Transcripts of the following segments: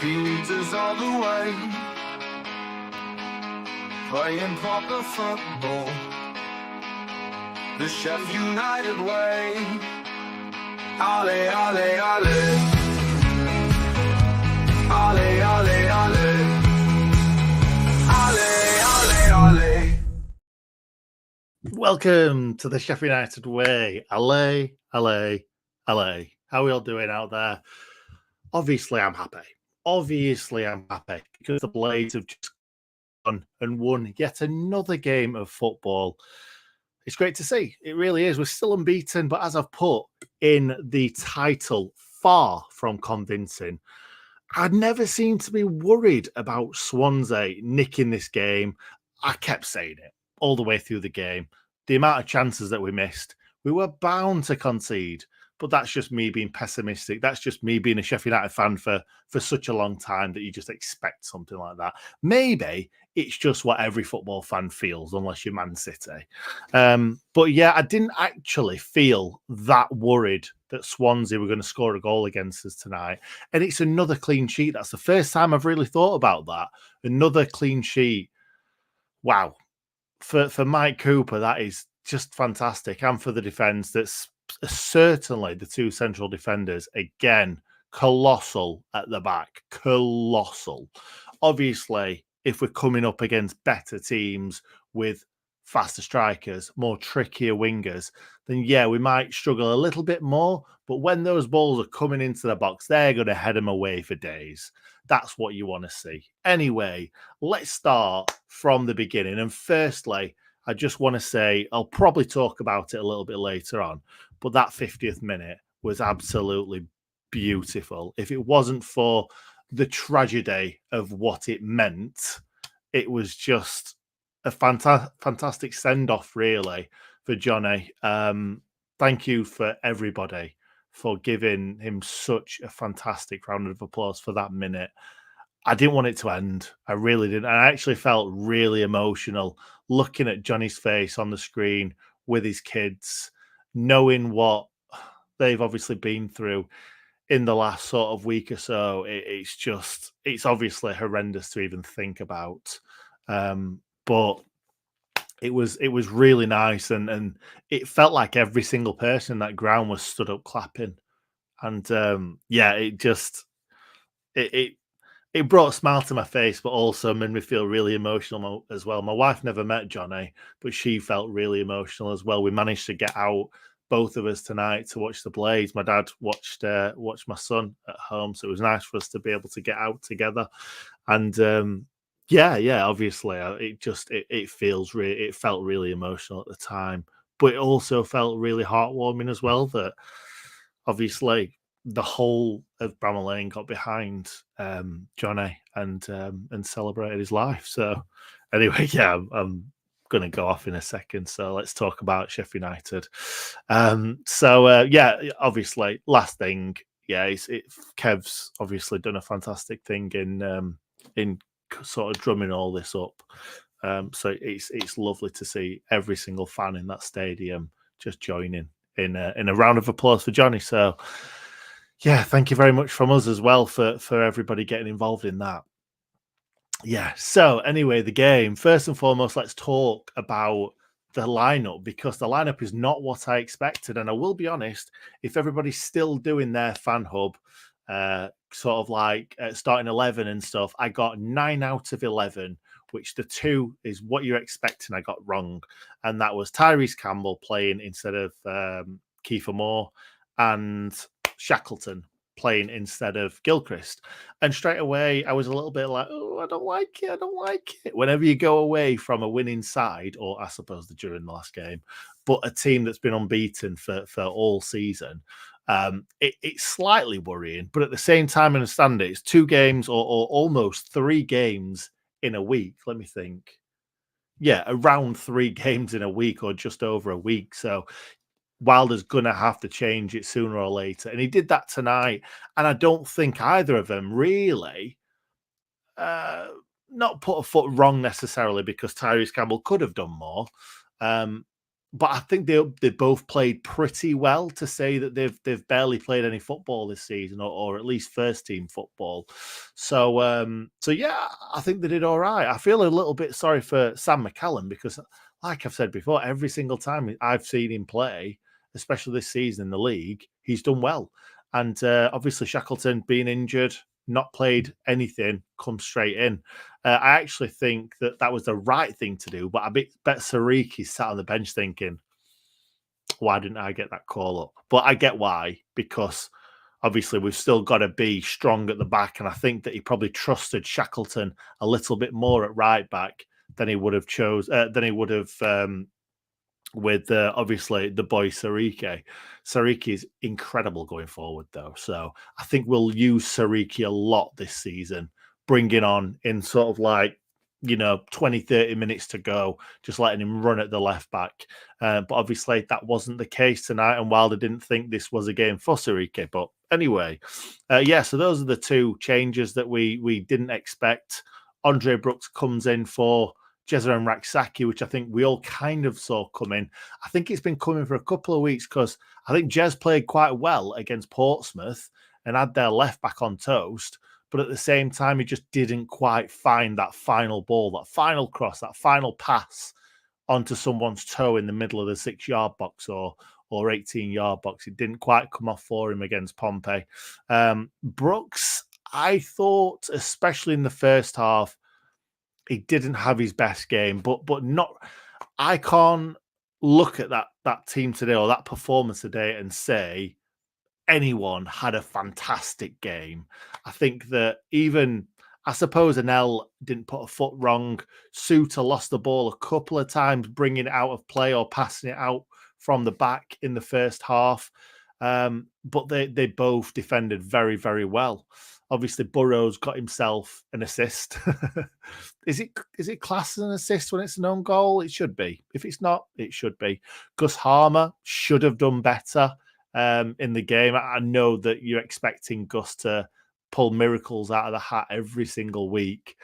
Beaters all the way, playing proper football, the Sheff United way. Ale, ale, ale, ale, ale, ale, ale, ale, ale. Welcome to the Sheff United way. Ale, ale, ale. How are we all doing out there? Obviously, I'm happy. Because the Blades have just gone and won yet another game of football. It's great to see. It really is. We're still unbeaten, but as I've put in the title, far from convincing. I'd never seemed to be worried about Swansea nicking this game. I kept saying it all the way through the game. The amount of chances that we missed, we were bound to concede. But that's just me being pessimistic. That's just me being a Sheff United fan for such a long time that you just expect something like that. Maybe it's just what every football fan feels, unless you're Man City. But yeah, I didn't actually feel that worried that Swansea were going to score a goal against us tonight. And it's another clean sheet. That's the first time I've really thought about that. Another clean sheet. Wow. For Mike Cooper, that is just fantastic. And for the defence, that's certainly the two central defenders, again, colossal at the back. Colossal. Obviously, if we're coming up against better teams with faster strikers, more trickier wingers, then yeah, we might struggle a little bit more. But when those balls are coming into the box, they're going to head them away for days. That's what you want to see. Anyway, let's start from the beginning. And firstly, I just want to say, I'll probably talk about it a little bit later on, but that 50th minute was absolutely beautiful. If it wasn't for the tragedy of what it meant, it was just a fantastic send-off, really, for Johnny. Thank you for everybody for giving him such a fantastic round of applause for that minute. I didn't want it to end. I really didn't. I actually felt really emotional looking at Johnny's face on the screen with his kids, knowing what they've obviously been through in the last sort of week or so. It's obviously horrendous to even think about. But it was really nice, and it felt like every single person in that ground was stood up clapping. And yeah, it brought a smile to my face, but also made me feel really emotional as well. My wife never met Johnny, but she felt really emotional as well. We managed to get out, both of us, tonight to watch the Blades. My dad watched my son at home, so it was nice for us to be able to get out together. And yeah, obviously, it felt really emotional at the time, but it also felt really heartwarming as well that obviously the whole of Bramall Lane got behind Johnny and celebrated his life. So anyway, yeah, I'm going to go off in a second. So let's talk about Sheff United. Yeah, obviously, last thing, yeah, Kev's obviously done a fantastic thing in sort of drumming all this up. So it's lovely to see every single fan in that stadium just joining in a round of applause for Johnny. So yeah, thank you very much from us as well for everybody getting involved in that. Yeah, so anyway, the game. First and foremost, let's talk about the lineup, because the lineup is not what I expected. And I will be honest, if everybody's still doing their fan hub, sort of like starting 11 and stuff, I got 9 out of 11, which the 2 is what you're expecting I got wrong. And that was Tyrese Campbell playing instead of Kiefer Moore, and Shackleton playing instead of Gilchrist. And straight away, I was a little bit like, oh, I don't like it. Whenever you go away from a winning side, or I suppose during the last game, but a team that's been unbeaten for all season, it's slightly worrying. But at the same time, I understand it. It's 2 games or almost 3 games in a week. Let me think. Yeah, around 3 games in a week, or just over a week. So Wilder's going to have to change it sooner or later. And he did that tonight. And I don't think either of them really not put a foot wrong necessarily, because Tyrese Campbell could have done more. but I think they both played pretty well to say that they've barely played any football this season, or at least first team football. So yeah, I think they did all right. I feel a little bit sorry for Sam McCallum because, like I've said before, every single time I've seen him play, especially this season in the league, he's done well. And obviously Shackleton being injured, not played anything, come straight in. I actually think that was the right thing to do, but I bet Sariki sat on the bench thinking, why didn't I get that call up? But I get why, because obviously we've still got to be strong at the back, and I think that he probably trusted Shackleton a little bit more at right back than he would have with obviously the boy Sariki. Sariki is incredible going forward, though. So I think we'll use Sariki a lot this season, bringing on in sort of like, 20, 30 minutes to go, just letting him run at the left back. But obviously that wasn't the case tonight, and Wilder didn't think this was a game for Sariki. But anyway, so those are the two changes that we didn't expect. Andre Brooks comes in for Jezeren Raksaki, which I think we all kind of saw coming. I think it's been coming for a couple of weeks because I think Jez played quite well against Portsmouth and had their left back on toast. But at the same time, he just didn't quite find that final ball, that final cross, that final pass onto someone's toe in the middle of the 6-yard box or 18-yard box. It didn't quite come off for him against Pompey. Brooks, I thought, especially in the first half, he didn't have his best game, but not. I can't look at that team today or that performance today and say anyone had a fantastic game. I think that even, I suppose, Anel didn't put a foot wrong. Suter lost the ball a couple of times, bringing it out of play or passing it out from the back in the first half. But they both defended very, very well. Obviously, Burrows got himself an assist. Is it classed as an assist when it's an own goal? It should be. If it's not, it should be. Gus Harmer should have done better in the game. I know that you're expecting Gus to pull miracles out of the hat every single week.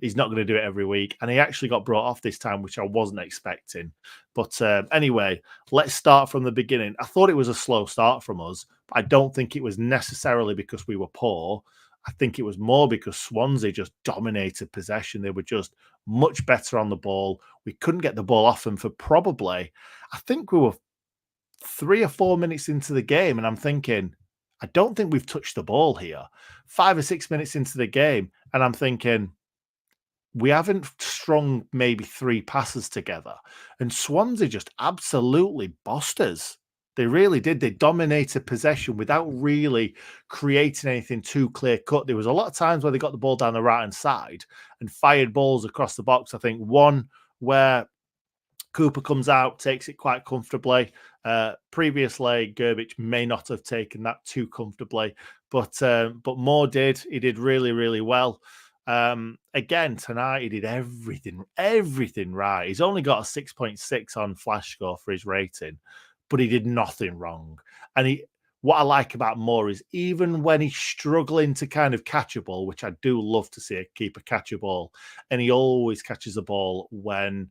He's not going to do it every week. And he actually got brought off this time, which I wasn't expecting. But anyway, let's start from the beginning. I thought it was a slow start from us. But I don't think it was necessarily because we were poor. I think it was more because Swansea just dominated possession. They were just much better on the ball. We couldn't get the ball off them for probably, I think we were 3 or 4 minutes into the game. And I'm thinking, I don't think we've touched the ball here. 5 or 6 minutes into the game. And I'm thinking, we haven't strung maybe 3 passes together. And Swansea just absolutely bossed us. They really did. They dominated possession without really creating anything too clear cut. There was a lot of times where they got the ball down the right-hand side and fired balls across the box. I think one where Cooper comes out, takes it quite comfortably. Previously, Gerbic may not have taken that too comfortably, but Moore did. He did really, really well. Again, tonight he did everything right. He's only got a 6.6 on Flash Score for his rating, but he did nothing wrong. And what I like about Moore is even when he's struggling to kind of catch a ball, which I do love to see a keeper catch a ball, and he always catches a ball when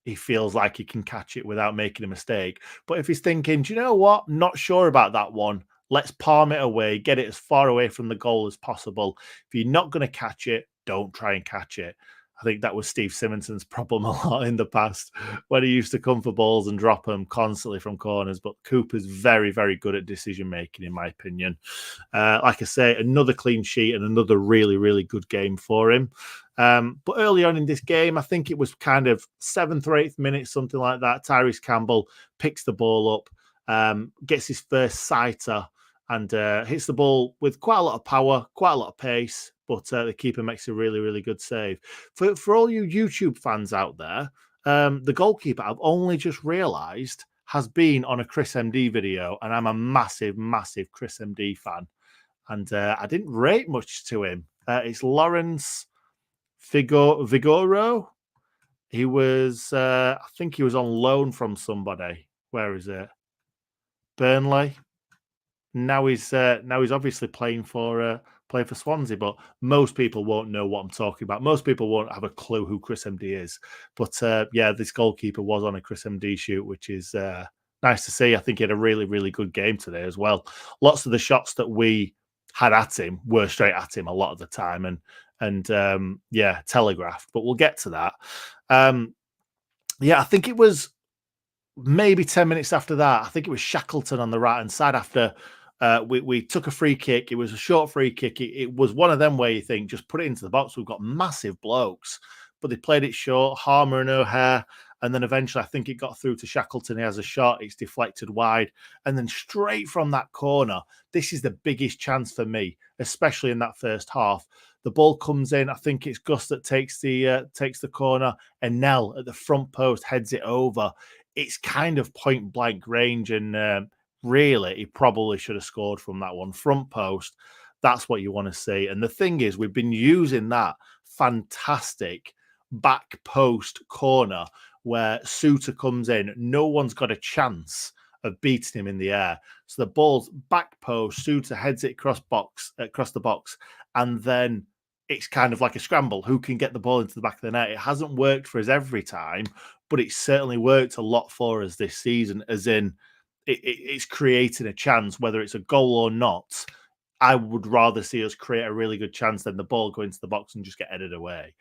he feels like he can catch it without making a mistake. But if he's thinking, do you know what? Not sure about that one. Let's palm it away, get it as far away from the goal as possible. If you're not going to catch it, don't try and catch it. I think that was Steve Simonson's problem a lot in the past when he used to come for balls and drop them constantly from corners. But Cooper's very, very good at decision-making, in my opinion. Like I say, another clean sheet and another really, really good game for him. But early on in this game, I think it was kind of 7th or 8th minute, something like that. Tyrese Campbell picks the ball up, gets his first sighter, and hits the ball with quite a lot of power, quite a lot of pace, but the keeper makes a really, really good save. For all you YouTube fans out there, the goalkeeper, I've only just realised, has been on a Chris MD video, and I'm a massive, massive Chris MD fan. And I didn't rate much to him. It's Lawrence Vigoro. He was, I think he was on loan from somebody. Where is it? Burnley. Now he's obviously playing for play for Swansea, but most people won't know what I'm talking about. Most people won't have a clue who Chris MD is. But yeah, this goalkeeper was on a Chris MD shoot, which is nice to see. I think he had a really, really good game today as well. Lots of the shots that we had at him were straight at him a lot of the time, and yeah, telegraphed. But we'll get to that. Yeah, I think it was maybe 10 minutes after that. I think it was Shackleton on the right hand side after we took a free kick. It was a short free kick. It was one of them where you think, just put it into the box. We've got massive blokes, but they played it short. Harmer and O'Hare. And then eventually, I think it got through to Shackleton. He has a shot. It's deflected wide. And then straight from that corner, this is the biggest chance for me, especially in that first half. The ball comes in. I think it's Gus that takes the corner. And Nell at the front post heads it over. It's kind of point blank range. And really, he probably should have scored from that one. Front post, that's what you want to see. And the thing is, we've been using that fantastic back post corner where Suter comes in. No one's got a chance of beating him in the air. So the ball's back post, Suter heads it across the box, and then it's kind of like a scramble. Who can get the ball into the back of the net? It hasn't worked for us every time, but it's certainly worked a lot for us this season, as in it's creating a chance, whether it's a goal or not. I would rather see us create a really good chance than the ball go into the box and just get headed away.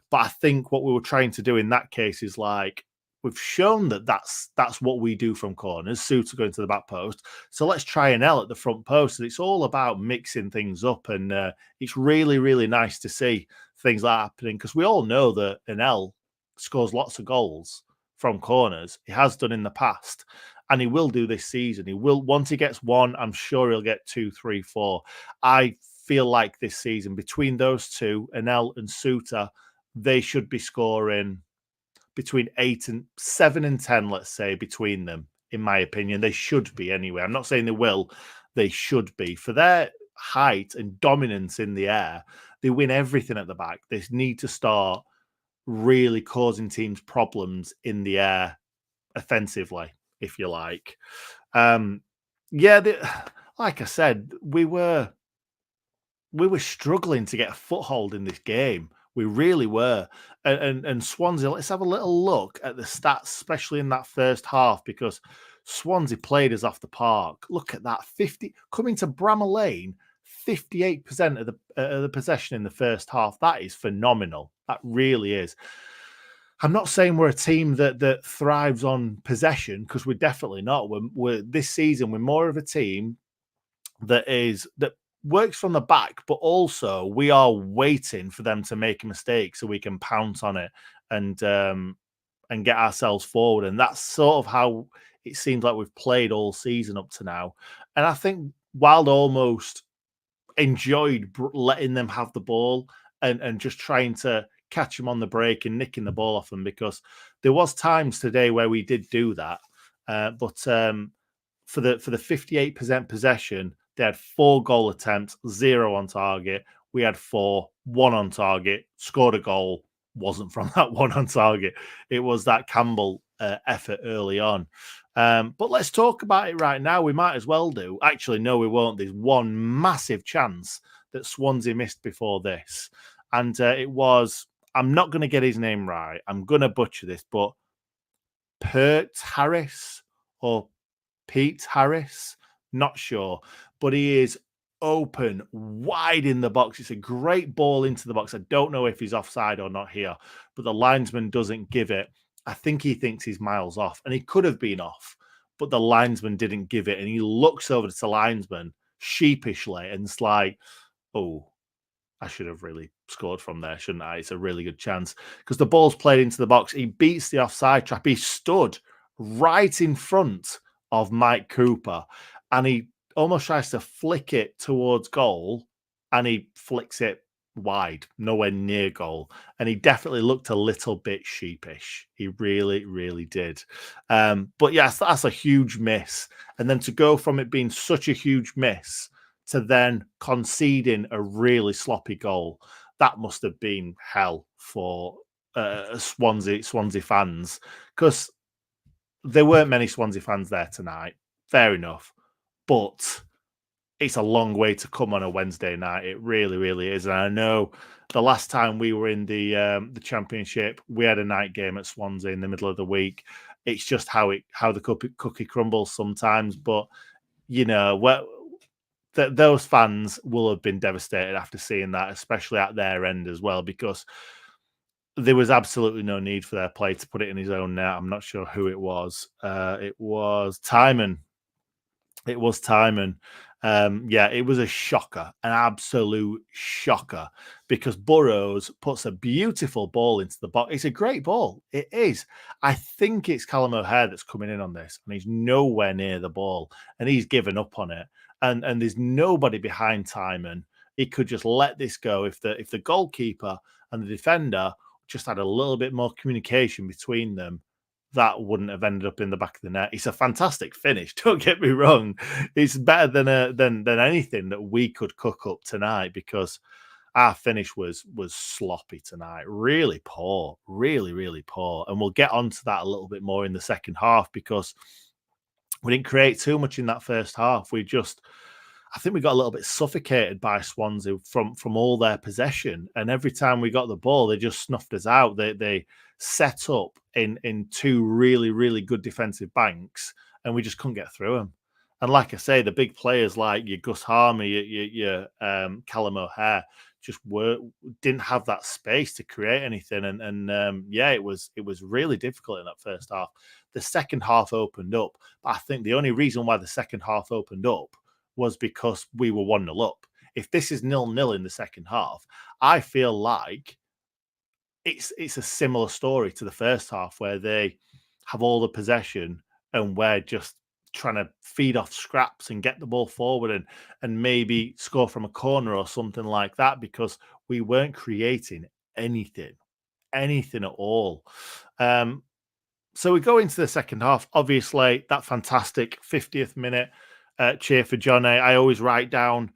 But I think what we were trying to do in that case is, like, we've shown that that's what we do from corners. Suter going to the back post. So let's try an L at the front post. And it's all about mixing things up. And it's really, really nice to see things like that happening, because we all know that an L scores lots of goals from corners. He has done in the past. And he will do this season. He will, once he gets one, I'm sure he'll get 2, 3, 4. I feel like this season, between those two, Anel and Suter, they should be scoring between 7 and 10, let's say, between them, in my opinion. They should be anyway. I'm not saying they will. They should be. For their height and dominance in the air, they win everything at the back. They need to start really causing teams problems in the air offensively, if you like. Yeah, like I said, we were struggling to get a foothold in this game. We really were. And Swansea, let's have a little look at the stats, especially in that first half, because Swansea played us off the park. Look at that. 50 coming to Bramall Lane, 58% of the possession in the first half. That is phenomenal. That really is. I'm not saying we're a team that thrives on possession, because we're definitely not. We're this season, we're more of a team that works from the back, but also we are waiting for them to make a mistake so we can pounce on it and get ourselves forward. And that's sort of how it seems like we've played all season up to now. And I think Wild almost enjoyed letting them have the ball and just trying to catch them on the break and nicking the ball off them, because there was times today where we did do that. But for the 58% possession, they had 4 goal attempts, 0 on target. We had 4, 1 on target, scored a goal, wasn't from that 1 on target. It was that Campbell effort early on. But let's talk about it right now. We might as well do. Actually, no, we won't. There's one massive chance that Swansea missed before this. And it was, I'm not going to get his name right. I'm going to butcher this, but Pert Harris or Pete Harris, not sure. But he is open, wide in the box. It's a great ball into the box. I don't know if he's offside or not here, but the linesman doesn't give it. I think he thinks he's miles off, and he could have been off, but the linesman didn't give it. And he looks over to the linesman sheepishly, and it's like, oh, I should have really scored from there, shouldn't I? It's a really good chance, because the ball's played into the box. He beats the offside trap. He stood right in front of Mike Cooper, and he almost tries to flick it towards goal, and he flicks it wide, nowhere near goal. And he definitely looked a little bit sheepish. He really, really did. But yes, that's a huge miss. And then to go from it being such a huge miss to then conceding a really sloppy goal, that must have been hell for Swansea fans, because there weren't many Swansea fans there tonight. Fair enough. But it's a long way to come on a Wednesday night. It really, really is. And I know the last time we were in the Championship, we had a night game at Swansea in the middle of the week. It's just how the cookie crumbles sometimes. But those fans will have been devastated after seeing that, especially at their end as well, because there was absolutely no need for their player to put it in his own net. I'm not sure who it was. It was Timon. It was Timon. It was a shocker, an absolute shocker, because Burrows puts a beautiful ball into the box. It's a great ball. It is. I think it's Callum O'Hare that's coming in on this, and he's nowhere near the ball, and he's given up on it. And there's nobody behind Timon. He could just let this go if the goalkeeper and the defender just had a little bit more communication between them. That wouldn't have ended up in the back of the net. It's a fantastic finish. Don't get me wrong; it's better than anything that we could cook up tonight, because our finish was sloppy tonight. Really poor, really, really poor. And we'll get onto that a little bit more in the second half, because we didn't create too much in that first half. I think we got a little bit suffocated by Swansea from all their possession, and every time we got the ball, they just snuffed us out. They set up in two really, really good defensive banks, and we just couldn't get through them. And like I say, the big players like your Gus Harmer, your Callum O'Hare just didn't have that space to create anything. It was really difficult in that first half. The second half opened up, but I think the only reason why the second half opened up was because we were 1-0 up. If this is 0-0 in the second half, I feel like it's a similar story to the first half, where they have all the possession and we're just trying to feed off scraps and get the ball forward and maybe score from a corner or something like that, because we weren't creating anything at all. So we go into the second half. Obviously, that fantastic 50th minute cheer for Johnny. I always write down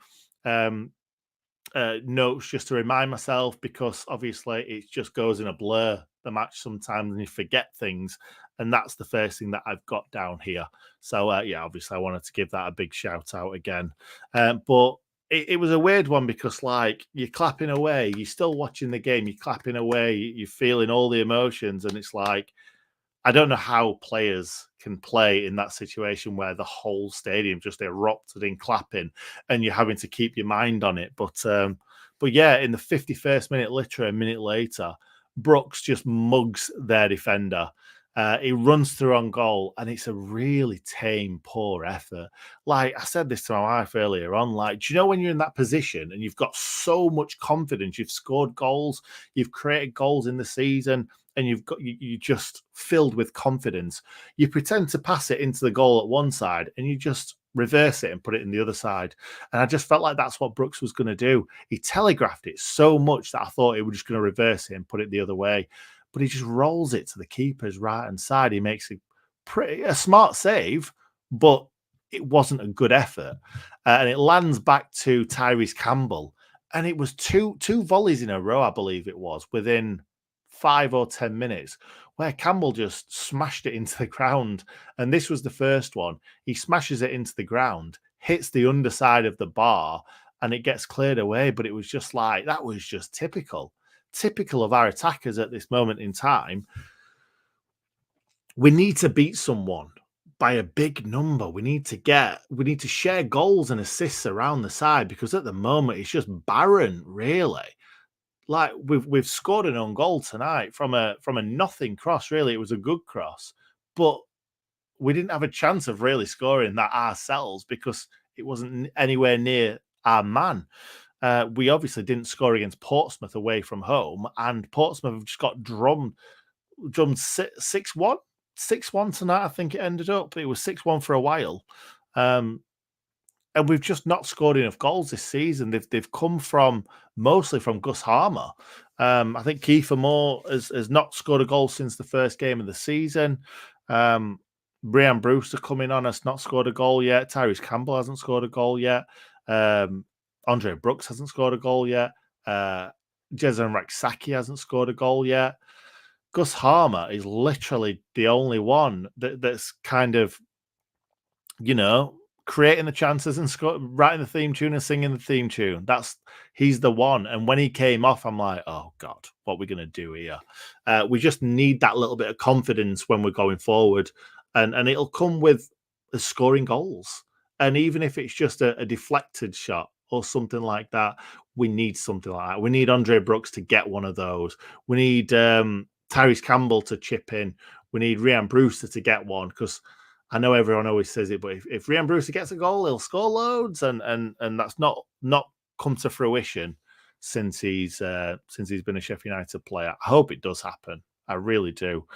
notes just to remind myself, because obviously it just goes in a blur, the match sometimes, and you forget things. And that's the first thing that I've got down here. So, obviously I wanted to give that a big shout out again. But it was a weird one, because like, you're clapping away, you're still watching the game, you're clapping away, you're feeling all the emotions. And it's like, I don't know how players can play in that situation where the whole stadium just erupted in clapping and you're having to keep your mind on it. But in the 51st minute, literally a minute later, Brooks just mugs their defender. He runs through on goal, and it's a really tame, poor effort. Like I said this to my wife earlier on, like, do you know when you're in that position and you've got so much confidence, you've scored goals, you've created goals in the season, and you just filled with confidence, you pretend to pass it into the goal at one side and you just reverse it and put it in the other side. And I just felt like that's what Brooks was going to do. He telegraphed it so much that I thought he was just going to reverse it and put it the other way. But he just rolls it to the keeper's right-hand side. He makes a smart save, but it wasn't a good effort. And it lands back to Tyrese Campbell. And it was two volleys in a row, I believe it was, within 5 or 10 minutes, where Campbell just smashed it into the ground. And this was the first one. He smashes it into the ground, hits the underside of the bar, and it gets cleared away. But it was just like, that was just typical of our attackers at this moment in time. We need to beat someone by a big number. We need to share goals and assists around the side, because at the moment it's just barren, really. Like, we've scored an own goal tonight from a nothing cross. Really, it was a good cross, but we didn't have a chance of really scoring that ourselves, because it wasn't anywhere near our man. We obviously didn't score against Portsmouth away from home, and Portsmouth have just got drummed 6-1 tonight. I think it ended up. It was 6-1 for a while. And we've just not scored enough goals this season. They've come mostly from Gus Harmer. I think Kiefer Moore has not scored a goal since the first game of the season. Brian Brewster coming on has not scored a goal yet. Tyrese Campbell hasn't scored a goal yet. Andre Brooks hasn't scored a goal yet. Jezan Raksaki hasn't scored a goal yet. Gus Harmer is literally the only one that's kind of, creating the chances and writing the theme tune and singing the theme tune. He's the one. And when he came off, I'm like, oh God, what are we going to do here? We just need that little bit of confidence when we're going forward, and it'll come with scoring goals. And even if it's just a deflected shot or something like that, we need something like that. We need Andre Brooks to get one of those. We need Tyrese Campbell to chip in. We need Rhian Brewster to get one, because I know everyone always says it, but if Rhian Brewster gets a goal, he'll score loads, and that's not come to fruition since he's been a Sheffield United player. I hope it does happen. I really do.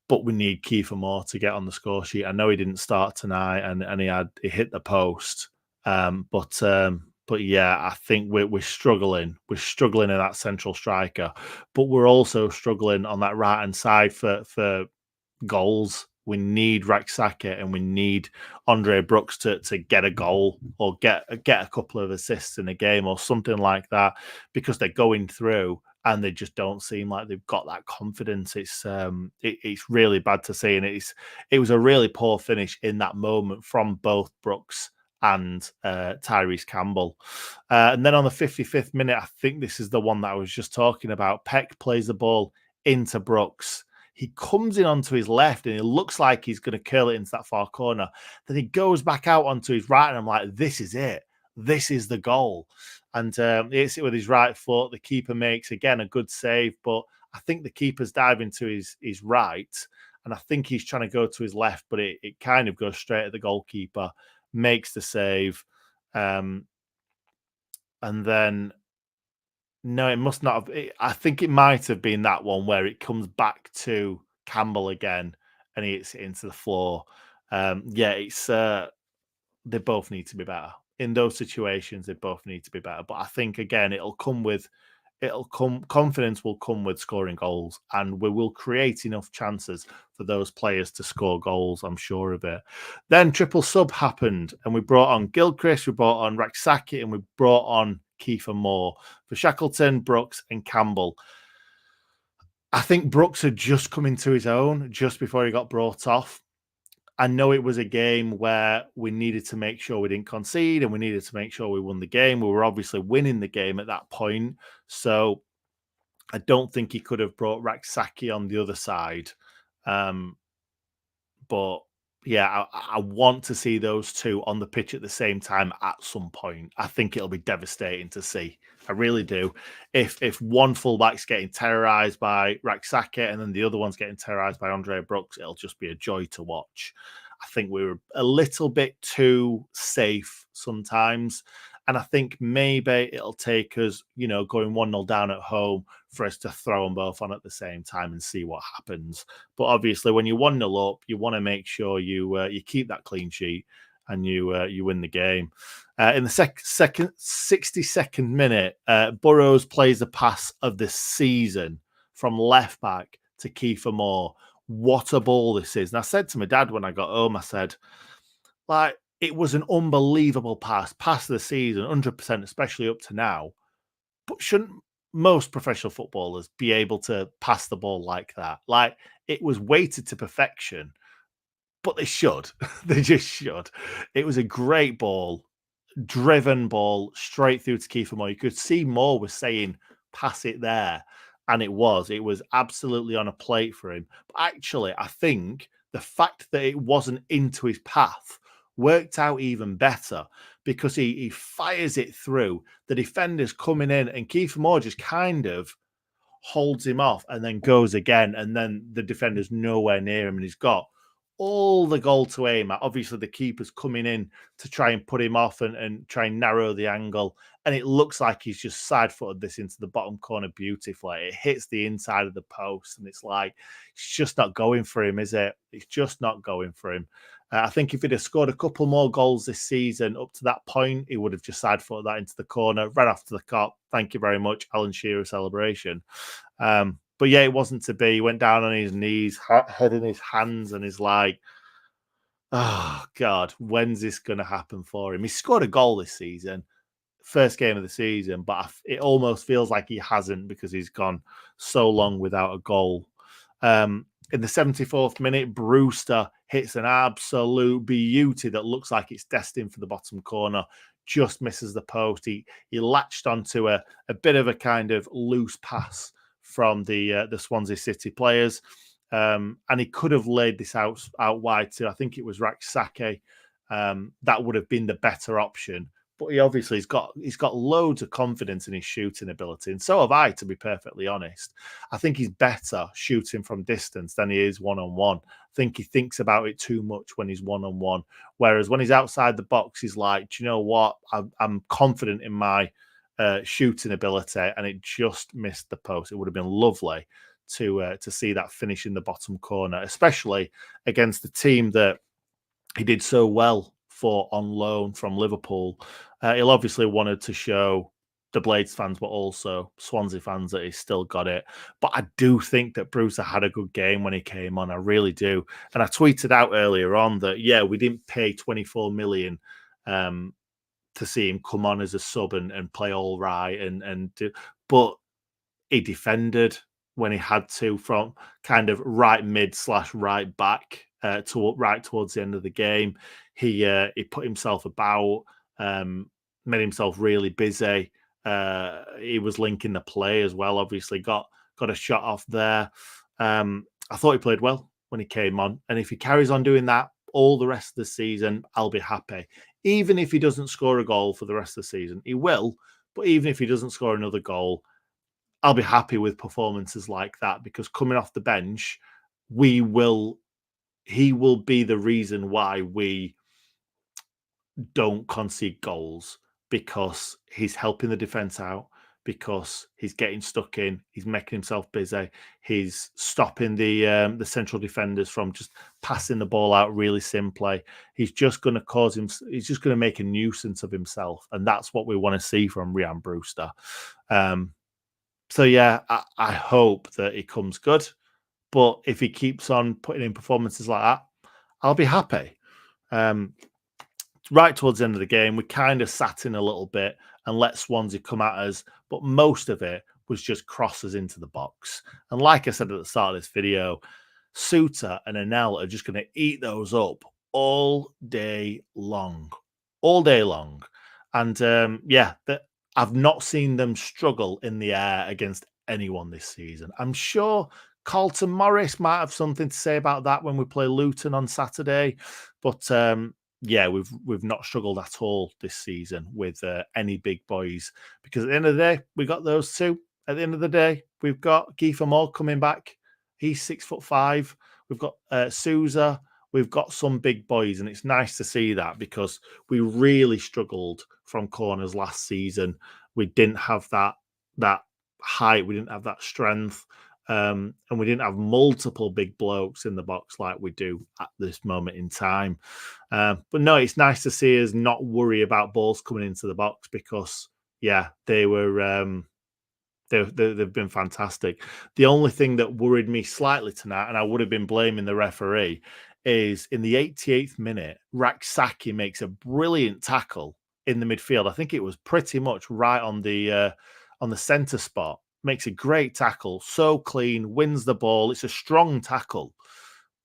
But we need Kiefer Moore to get on the score sheet. I know he didn't start tonight, and he hit the post. But yeah, I think we're struggling. We're struggling in that central striker, but we're also struggling on that right hand side for goals. We need Raksaka and we need Andre Brooks to get a goal or get a couple of assists in a game or something like that, because they're going through and they just don't seem like they've got that confidence. It's really bad to see, and it was a really poor finish in that moment from both Brooks and Tyrese Campbell. And then on the 55th minute, I think this is the one that I was just talking about. Peck plays the ball into Brooks. He comes in onto his left and it looks like he's going to curl it into that far corner. Then he goes back out onto his right, and I'm like, this is it. This is the goal. And he hits it with his right foot. The keeper makes, again, a good save, but I think the keeper's diving to his right, and I think he's trying to go to his left, but it kind of goes straight at the goalkeeper, makes the save. And then, no, it must not have. I think it might have been that one where it comes back to Campbell again and he hits it into the floor. It's they both need to be better. In those situations, they both need to be better. But I think, again, confidence will come with scoring goals, and we will create enough chances for those players to score goals. I'm sure of it. Then triple sub happened, and we brought on Gilchrist, we brought on Raksaki, and we brought on Kiefer Moore for Shackleton, Brooks, and Campbell. I think Brooks had just come into his own just before he got brought off. I know it was a game where we needed to make sure we didn't concede and we needed to make sure we won the game. We were obviously winning the game at that point. So I don't think he could have brought Raksaki on the other side. But yeah, I want to see those two on the pitch at the same time at some point. I think it'll be devastating to see. I really do. If one fullback's getting terrorised by Raksaka and then the other one's getting terrorised by Andre Brooks, it'll just be a joy to watch. I think we were a little bit too safe sometimes. And I think maybe it'll take us, going 1-0 down at home for us to throw them both on at the same time and see what happens. But obviously, when you're 1-0 up, you want to make sure you keep that clean sheet and you win the game. In the 62nd minute, Burrows plays a pass of the season from left back to Kiefer Moore. What a ball this is. And I said to my dad when I got home, I said, it was an unbelievable pass of the season, 100%, especially up to now. But shouldn't most professional footballers be able to pass the ball like that? It was weighted to perfection, but they should. They just should. It was a great ball, driven ball, straight through to Kiefer Moore. You could see Moore was saying, pass it there. And it was absolutely on a plate for him. But actually, I think the fact that it wasn't into his path worked out even better, because he fires it through. The defender's coming in and Kiefer Moore just kind of holds him off and then goes again. And then the defender's nowhere near him and he's got all the goal to aim at. Obviously, the keeper's coming in to try and put him off and try and narrow the angle. And it looks like he's just side-footed this into the bottom corner beautifully. It hits the inside of the post and it's just not going for him, is it? It's just not going for him. I think if he'd have scored a couple more goals this season up to that point, he would have just side-footed that into the corner, right after the cop. Thank you very much, Alan Shearer celebration. But yeah, it wasn't to be. He went down on his knees, head in his hands, and he's like, oh, God, when's this going to happen for him? He scored a goal this season, first game of the season, but it almost feels like he hasn't because he's gone so long without a goal. In the 74th minute, Brewster hits an absolute beauty that looks like it's destined for the bottom corner, just misses the post. He latched onto a bit of a kind of loose pass from the Swansea City players, and he could have laid this out wide to, I think it was Raksake. That would have been the better option. But he obviously he's got loads of confidence in his shooting ability, and so have I, to be perfectly honest. I think he's better shooting from distance than he is one-on-one. I think he thinks about it too much when he's one-on-one, whereas when he's outside the box, he's like, do you know what? I'm confident in my shooting ability, and it just missed the post. It would have been lovely to see that finish in the bottom corner, especially against the team that he did so well for on loan from Liverpool. He'll obviously wanted to show the Blades fans, but also Swansea fans, that he's still got it. But I do think that Brewster had a good game when he came on. I really do. And I tweeted out earlier on that, yeah, we didn't pay 24 million to see him come on as a sub and play all right. But he defended when he had to, from kind of right mid / right back to right towards the end of the game. He put himself about, made himself really busy. He was linking the play as well. Obviously, got a shot off there. I thought he played well when he came on, and if he carries on doing that all the rest of the season, I'll be happy. Even if he doesn't score a goal for the rest of the season, he will. But even if he doesn't score another goal, I'll be happy with performances like that, because coming off the bench, he will be the reason why we don't concede goals, because he's helping the defense out, because he's getting stuck in, he's making himself busy, he's stopping the central defenders from just passing the ball out really simply. He's just going to he's just going to make a nuisance of himself, and that's what we want to see from Ryan Brewster. So yeah, I hope that he comes good, but if he keeps on putting in performances like that, I'll be happy. Right towards the end of the game, we kind of sat in a little bit and let Swansea come at us, but most of it was just crosses into the box. And like I said at the start of this video, Suter and Anel are just going to eat those up all day long. And yeah, I've not seen them struggle in the air against anyone this season. I'm sure Carlton Morris might have something to say about that when we play Luton on Saturday, but yeah, we've not struggled at all this season with any big boys, because at the end of the day, we got those two. At the end of the day, we've got Kiefer Moore coming back. He's 6'5". We've got Souza. We've got some big boys, and it's nice to see that, because we really struggled from corners last season. We didn't have that height. We didn't have that strength. And we didn't have multiple big blokes in the box like we do at this moment in time. But no, it's nice to see us not worry about balls coming into the box, because, yeah, they were... They've been fantastic. The only thing that worried me slightly tonight, and I would have been blaming the referee, is in the 88th minute, Raksake makes a brilliant tackle in the midfield. I think it was pretty much right on the centre spot. Makes a great tackle, so clean, wins the ball. It's a strong tackle,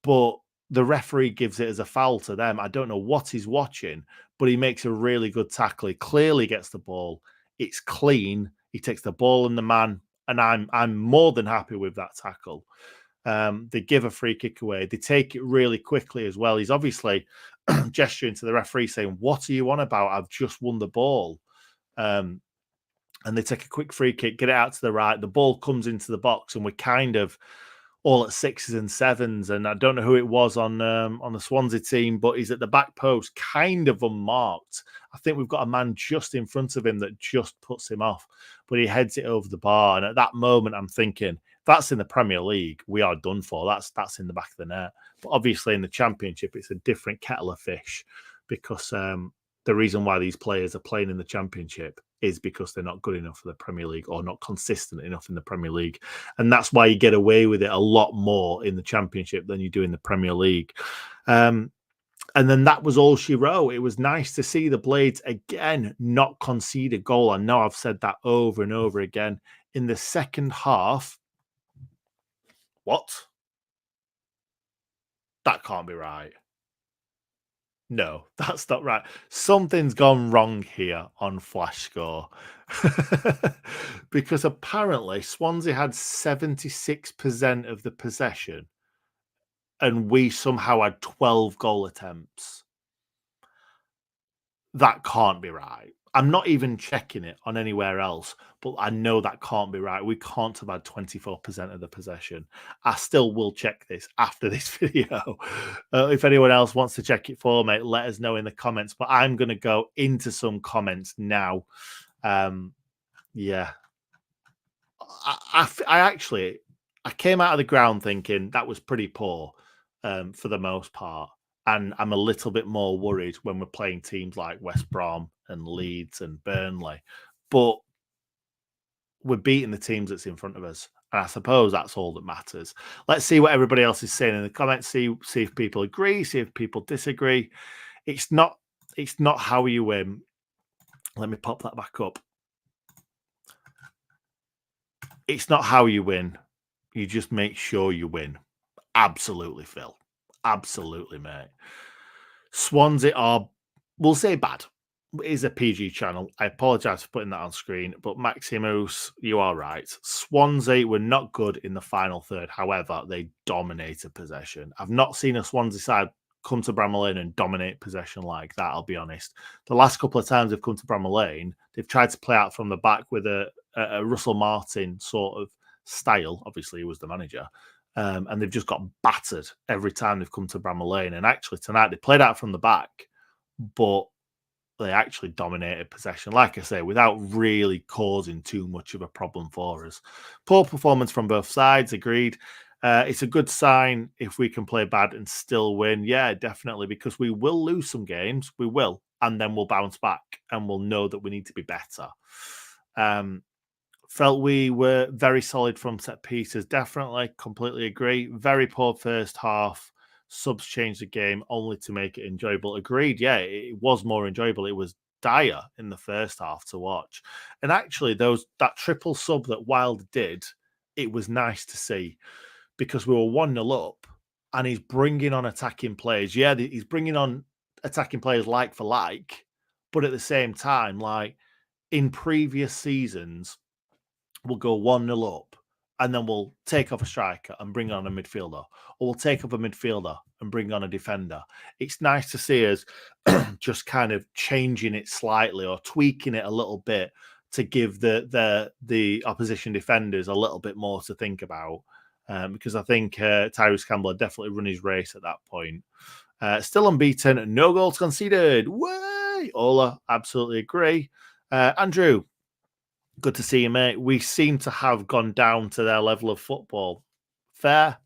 but the referee gives it as a foul to them. I don't know what he's watching, but he makes a really good tackle. He clearly gets the ball. It's clean. He takes the ball and the man, and I'm more than happy with that tackle. They give a free kick away. They take it really quickly as well. He's obviously gesturing to the referee saying, "What are you on about? I've just won the ball." And they take a quick free kick, get it out to the right. The ball comes into the box, and we're kind of all at 6s and 7s. And I don't know who it was on the Swansea team, but he's at the back post, kind of unmarked. I think we've got a man just in front of him that just puts him off, but he heads it over the bar. And at that moment, I'm thinking, that's in the Premier League, we are done for. That's in the back of the net. But obviously in the Championship, it's a different kettle of fish, because the reason why these players are playing in the Championship is because they're not good enough for the Premier League, or not consistent enough in the Premier League. And that's why you get away with it a lot more in the Championship than you do in the Premier League. And then that was all she wrote. It was nice to see the Blades again not concede a goal. I know I've said that over and over again. In the second half, what? That can't be right. No, that's not right. Something's gone wrong here on Flash Score. Because apparently Swansea had 76% of the possession and we somehow had 12 goal attempts. That can't be right. I'm not even checking it on anywhere else, but I know that can't be right. We can't have had 24% of the possession. I still will check this after this video. If anyone else wants to check it for me, let us know in the comments. But I'm going to go into some comments now. Yeah. I came out of the ground thinking that was pretty poor for the most part. And I'm a little bit more worried when we're playing teams like West Brom and Leeds and Burnley. But we're beating the teams that's in front of us. And I suppose that's all that matters. Let's see what everybody else is saying in the comments. See if people agree, see if people disagree. It's not how you win. Let me pop that back up. It's not how you win. You just make sure you win. Absolutely, Phil. Absolutely, mate. Swansea are, we'll say bad. It is a PG channel. I apologise for putting that on screen, but Maximus, you are right. Swansea were not good in the final third. However, they dominated possession. I've not seen a Swansea side come to Bramall Lane and dominate possession like that, I'll be honest. The last couple of times they've come to Bramall Lane, they've tried to play out from the back with a Russell Martin sort of style. Obviously, he was the manager. And they've just got battered every time they've come to Bramall Lane. And actually tonight they played out from the back, but they actually dominated possession, like I say, without really causing too much of a problem for us. Poor performance from both sides, agreed. It's a good sign if we can play bad and still win. Yeah, definitely, because we will lose some games. We will. And then we'll bounce back and we'll know that we need to be better. Felt we were very solid from set pieces. Definitely, completely agree. Very poor first half. Subs changed the game only to make it enjoyable. Agreed. Yeah, it was more enjoyable. It was dire in the first half to watch. And actually, that triple sub that Wilde did, it was nice to see because we were 1-0 up and he's bringing on attacking players. Yeah, he's bringing on attacking players like for like, but at the same time, like in previous seasons, we'll go 1-0 up and then we'll take off a striker and bring on a midfielder, or we'll take off a midfielder and bring on a defender. It's nice to see us just kind of changing it slightly or tweaking it a little bit to give the opposition defenders a little bit more to think about. Because I think Tyrese Campbell had definitely run his race at that point. Still unbeaten, no goals conceded. Way! Ola, absolutely agree. Andrew, good to see you, mate. We seem to have gone down to their level of football. Fair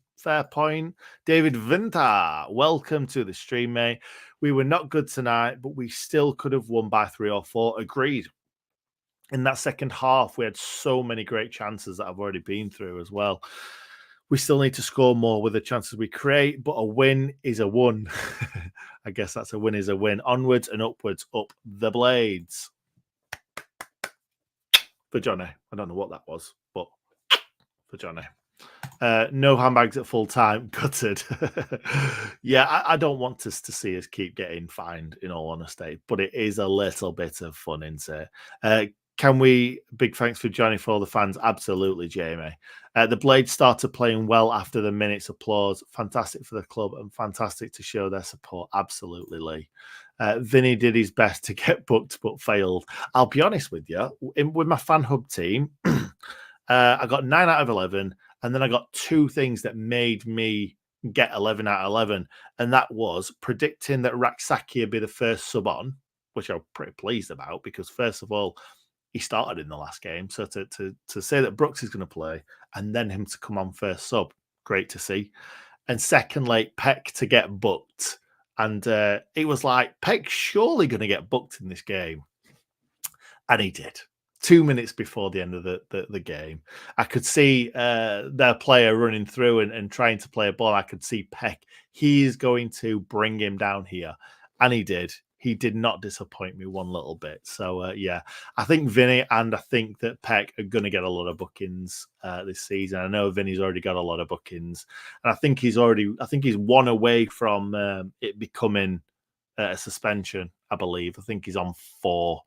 point. David Vinta, welcome to the stream, mate. We were not good tonight, but we still could have won by 3 or 4. Agreed. In that second half, we had so many great chances that I've already been through as well. We still need to score more with the chances we create, but a win is a win. I guess that's a win is a win. Onwards and upwards, up the blades. For Johnny. I don't know what that was, but for Johnny. No handbags at full time. Gutted. Yeah, I don't want us to see us keep getting fined, in all honesty, but it is a little bit of fun, isn't it? Can we, big thanks for Johnny for all the fans. Absolutely, Jamie. The Blades started playing well after the minute's applause. Fantastic for the club and fantastic to show their support. Absolutely, Lee. Vinny did his best to get booked but failed. I'll be honest with you, with my fan hub team, I got 9 out of 11, and then I got 2 things that made me get 11 out of 11, and that was predicting that Raksaki would be the first sub on, which I'm pretty pleased about because, first of all, he started in the last game. So to say that Brooks is going to play and then him to come on first sub, great to see. And secondly, Peck to get booked. And it was like, Peck's surely going to get booked in this game. And he did. 2 minutes before the end of the game. I could see their player running through and trying to play a ball. I could see Peck. He is going to bring him down here. And he did. he did not disappoint me one little bit. So yeah, I think Vinny and I think that Peck are going to get a lot of bookings this season. I know Vinny's already got a lot of bookings, and I think he's one away from it becoming a suspension. I believe. I think he's on 4.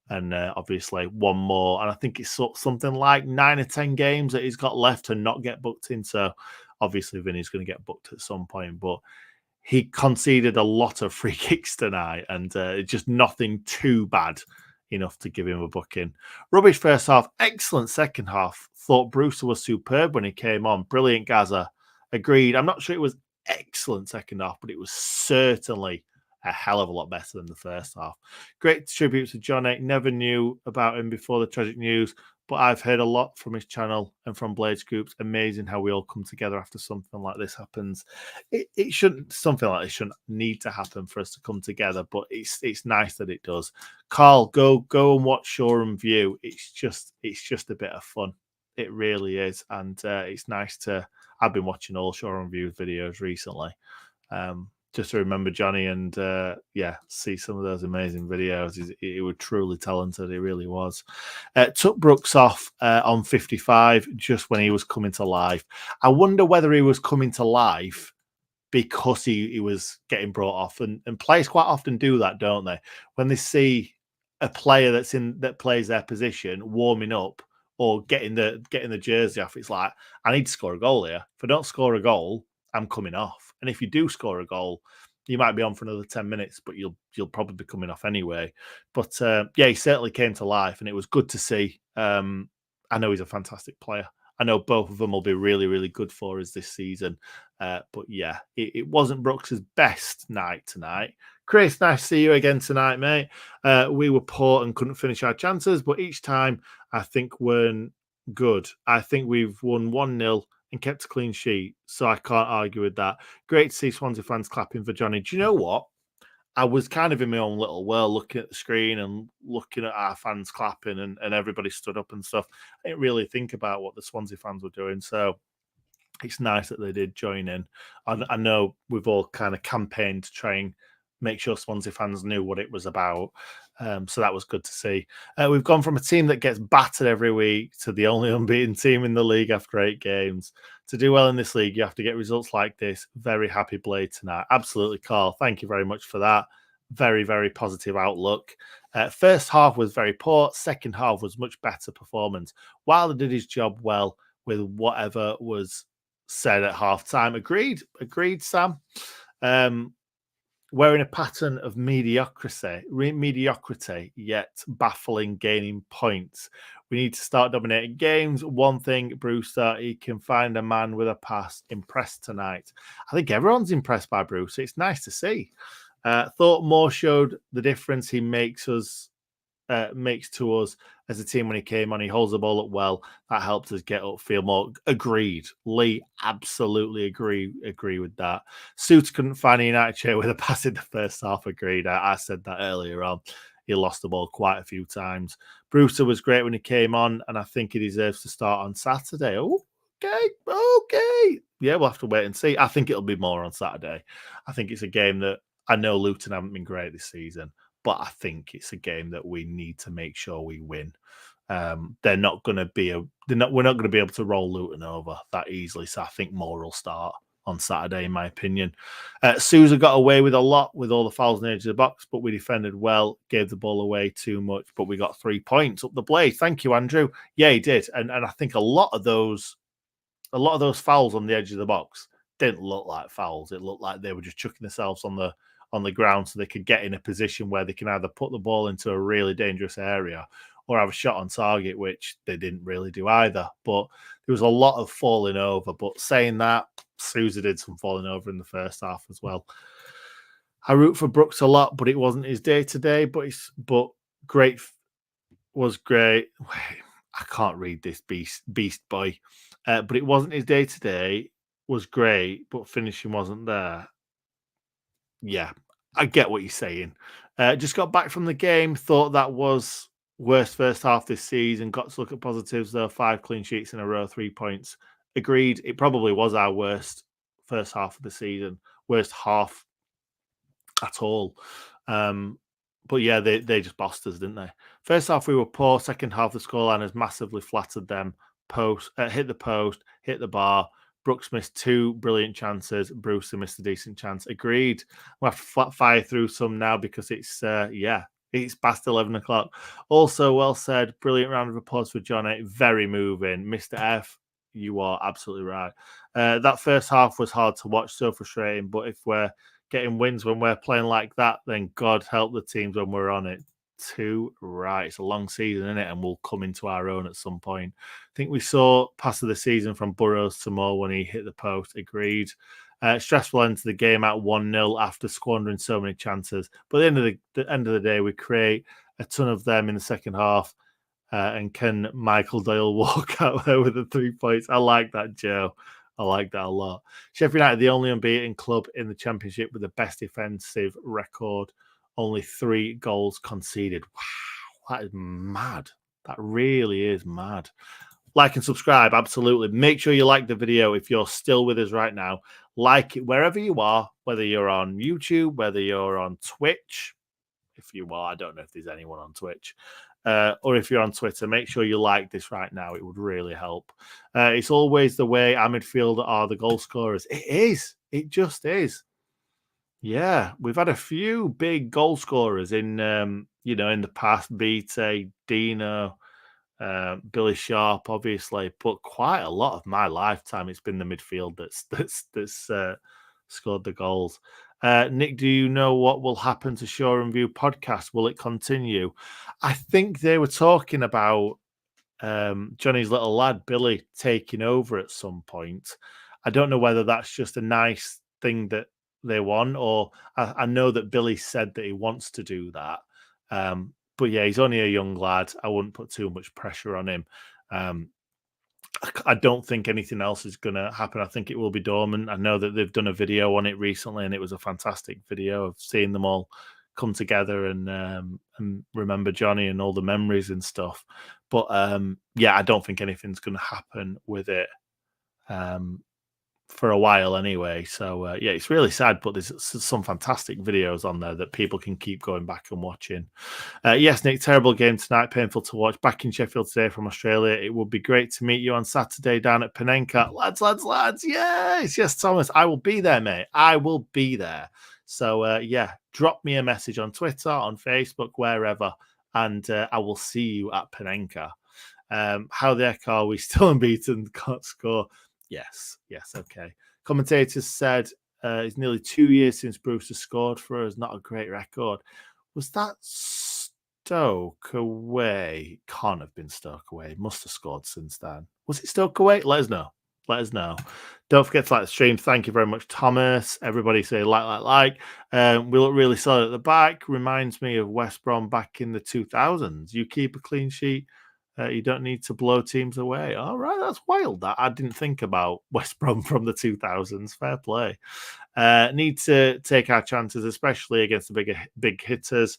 And obviously one more, and I think it's something like 9 or 10 games that he's got left to not get booked in. So obviously Vinny's going to get booked at some point, but he conceded a lot of free kicks tonight, and just nothing too bad enough to give him a booking. Rubbish first half, excellent second half. Thought Brewster was superb when he came on. Brilliant, Gaza. Agreed. I'm not sure it was excellent second half, but it was certainly a hell of a lot better than the first half. Great tribute to Johnny. Never knew about him before the tragic news, but I've heard a lot from his channel and from Blades Groups. Amazing how we all come together after something like this happens. Something like this shouldn't need to happen for us to come together, but it's nice that it does. Carl, go and watch Shore and View. It's just a bit of fun. It really is, and it's nice to. I've been watching all Shore and View videos recently. Just to remember Johnny and see some of those amazing videos. He was truly talented. He really was. Took Brooks off on 55 just when he was coming to life. I wonder whether he was coming to life because he was getting brought off. And players quite often do that, don't they? When they see a player that plays their position warming up or getting the jersey off, it's like, I need to score a goal here. If I don't score a goal, I'm coming off. And if you do score a goal, you might be on for another 10 minutes, but you'll probably be coming off anyway. But he certainly came to life, and it was good to see. I know he's a fantastic player. I know both of them will be really, really good for us this season. But yeah, it wasn't Brooks's best night tonight. Chris, nice to see you again tonight, mate. We were poor and couldn't finish our chances, but each time I think we're good. I think we've won 1-0 and kept a clean sheet, so I can't argue with that. Great to see Swansea fans clapping for Johnny. Do you know what? I was kind of in my own little world looking at the screen and looking at our fans clapping and everybody stood up and stuff. I didn't really think about what the Swansea fans were doing, so it's nice that they did join in. I know we've all kind of campaigned to try and make sure Swansea fans knew what it was about. So that was good to see. We've gone from a team that gets battered every week to the only unbeaten team in the league after 8 games. To do well in this league, you have to get results like this. Very happy Blade tonight. Absolutely, Carl. Thank you very much for that. Very, very positive outlook. First half was very poor. Second half was much better performance. Wilder did his job well with whatever was said at half time. Agreed, Sam. We're in a pattern of mediocrity, yet baffling gaining points. We need to start dominating games. One thing, Brewster, he can find a man with a pass. Impressed tonight. I think everyone's impressed by Brewster. It's nice to see. Thought Moore showed the difference he makes to us as a team when he came on. He holds the ball up well. That helped us get upfield more. Agreed. Lee, absolutely agree with that. Suits couldn't find a United chair with a pass in the first half. Agreed. I said that earlier on. He lost the ball quite a few times. Brewster was great when he came on, and I think he deserves to start on Saturday. Okay. Yeah, we'll have to wait and see. I think it'll be more on Saturday. I think it's a game that I know Luton haven't been great this season, but I think it's a game that we need to make sure we win. We're not going to be able to roll Luton over that easily. So I think Moore will start on Saturday, in my opinion. Sousa got away with a lot with all the fouls on the edge of the box, but we defended well, gave the ball away too much, but we got 3 points up the blade. Thank you, Andrew. Yeah, he did. And I think a lot of those fouls on the edge of the box didn't look like fouls. It looked like they were just chucking themselves on the ground so they could get in a position where they can either put the ball into a really dangerous area or have a shot on target, which they didn't really do either. But there was a lot of falling over. But saying that, Sousa did some falling over in the first half as well. I root for Brooks a lot, but it wasn't his day today. But great was great. I can't read this beast boy. But it wasn't his day today. Was great, but finishing wasn't there. Yeah, I get what you're saying. Just got back from the game. Thought that was worst first half this season. Got to look at positives though. 5 clean sheets in a row, 3 points. Agreed. It probably was our worst first half of the season. Worst half at all. But yeah, they just bossed us, didn't they? First half we were poor. Second half the scoreline has massively flattered them. Hit the post, hit the bar. Brooks missed 2 brilliant chances. Brewster missed a decent chance. Agreed. We'll have to fire through some now because it's past 11 o'clock. Also, well said. Brilliant round of applause for Johnny. Very moving. Mr. F, you are absolutely right. That first half was hard to watch, so frustrating. But if we're getting wins when we're playing like that, then God help the teams when we're on it. Too right. It's a long season, isn't it? And we'll come into our own at some point. I think we saw pass of the season from Burrows to Moore when he hit the post. Agreed. Stressful end to the game at 1-0 after squandering so many chances. But at the end of the day, we create a ton of them in the second half. And can Michael Doyle walk out there with the 3 points? I like that, Joe. I like that a lot. Sheffield United, the only unbeaten club in the Championship with the best defensive record. Only 3 goals conceded. Wow, that is mad. That really is mad. Like and subscribe, absolutely. Make sure you like the video if you're still with us right now. Like it wherever you are, whether you're on YouTube, whether you're on Twitch. If you are, I don't know if there's anyone on Twitch. Or if you're on Twitter, make sure you like this right now. It would really help. It's always the way our midfielder are the goal scorers. It is. It just is. Yeah, we've had a few big goal scorers in the past. BT, Dino, Billy Sharp, obviously, but quite a lot of my lifetime, it's been the midfield that's scored the goals. Nick, do you know what will happen to Shore and View podcast? Will it continue? I think they were talking about Johnny's little lad, Billy, taking over at some point. I don't know whether that's just a nice thing that they want, or I know that Billy said that he wants to do that. But yeah, he's only a young lad. I wouldn't put too much pressure on him. I don't think anything else is going to happen. I think it will be dormant. I know that they've done a video on it recently, and it was a fantastic video of seeing them all come together and remember Johnny and all the memories and stuff. But yeah, I don't think anything's going to happen with it for a while anyway. So yeah, it's really sad, but there's some fantastic videos on there that people can keep going back and watching. Yes, Nick, terrible game tonight, painful to watch. Back in Sheffield today from Australia. It would be great to meet you on Saturday down at Panenka. Lads. Yes, Thomas, I will be there, mate. I will be there. So yeah, drop me a message on Twitter, on Facebook, wherever, and I will see you at Panenka. How the heck are we still unbeaten? Can't score. Yes, okay. Commentators said it's nearly 2 years since Brewster scored for us. Not a great record. Was that Stoke away? Can't have been Stoke away. Must have scored since then. Was it Stoke away? Let us know. Don't forget to like the stream. Thank you very much, Thomas. Everybody say like. We look really solid at the back. Reminds me of West Brom back in the 2000s. You keep a clean sheet. You don't need to blow teams away. All right, that's wild. That I didn't think about West Brom from the 2000s. Fair play. Need to take our chances, especially against the big hitters.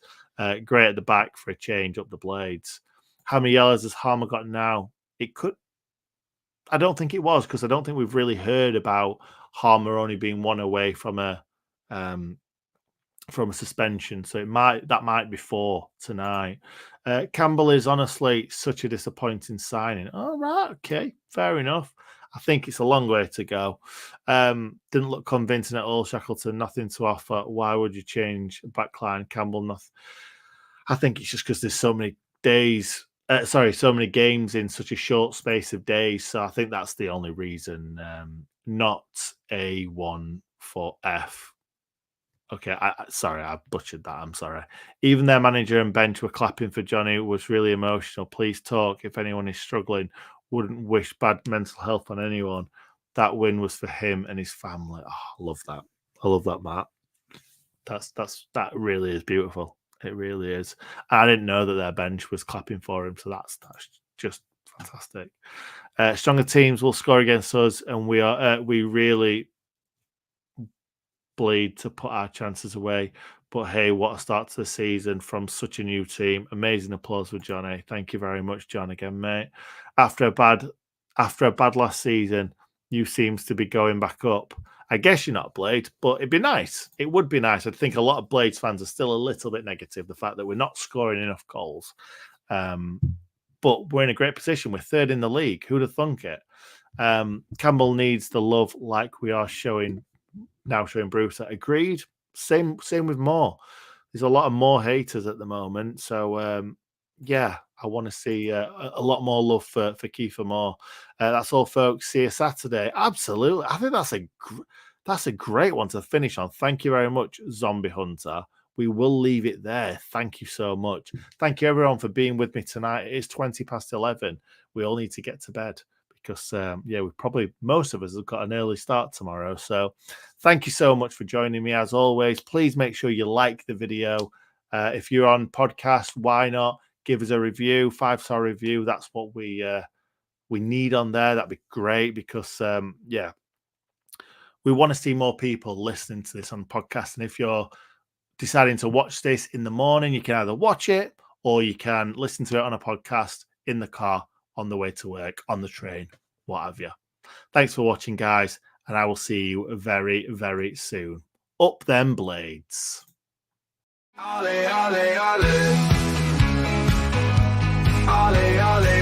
Great at the back for a change up the blades. How many yellows has Harmer got now? It could. I don't think it was, because I don't think we've really heard about Harmer only being one away from a suspension, so that might be 4 tonight. Campbell is honestly such a disappointing signing. All right, okay, fair enough. I think it's a long way to go. Didn't look convincing at all. Shackleton, nothing to offer. Why would you change backline? Campbell, nothing. I think it's just because there's so many days. So many games in such a short space of days. So I think that's the only reason. Not a one for F. Okay, sorry, I butchered that. I'm sorry. Even their manager and bench were clapping for Johnny. It was really emotional. Please talk. If anyone is struggling, wouldn't wish bad mental health on anyone. That win was for him and his family. Oh, I love that. I love that, Matt. That really is beautiful. It really is. I didn't know that their bench was clapping for him, so that's just fantastic. Stronger teams will score against us, and we really bleed to put our chances away. But hey, what a start to the season from such a new team. Amazing applause for Johnny. Thank you very much, John, again, mate. After a bad last season, you seems to be going back up. I guess you're not a Blade, but it'd be nice. It would be nice. I think a lot of Blades fans are still a little bit negative, the fact that we're not scoring enough goals. But we're in a great position. We're third in the league. Who'd have thunk it? Campbell needs the love like we are showing Brewster. Agreed. Same with Moore. There's a lot of more haters at the moment. So, yeah, I want to see a lot more love for Kiefer Moore. That's all, folks. See you Saturday. Absolutely. I think that's a great one to finish on. Thank you very much, Zombie Hunter. We will leave it there. Thank you so much. Thank you, everyone, for being with me tonight. It is 11:20. We all need to get to bed because, most of us have got an early start tomorrow. So thank you so much for joining me. As always, please make sure you like the video. If you're on podcast, why not give us a review, 5-star review. That's what we need on there. That'd be great because, we want to see more people listening to this on podcast. And if you're deciding to watch this in the morning, you can either watch it or you can listen to it on a podcast in the car, on the way to work, on the train, what have you. Thanks for watching, guys, and I will see you very, very soon. Up them Blades. Ollie, ollie, ollie. Ollie, ollie.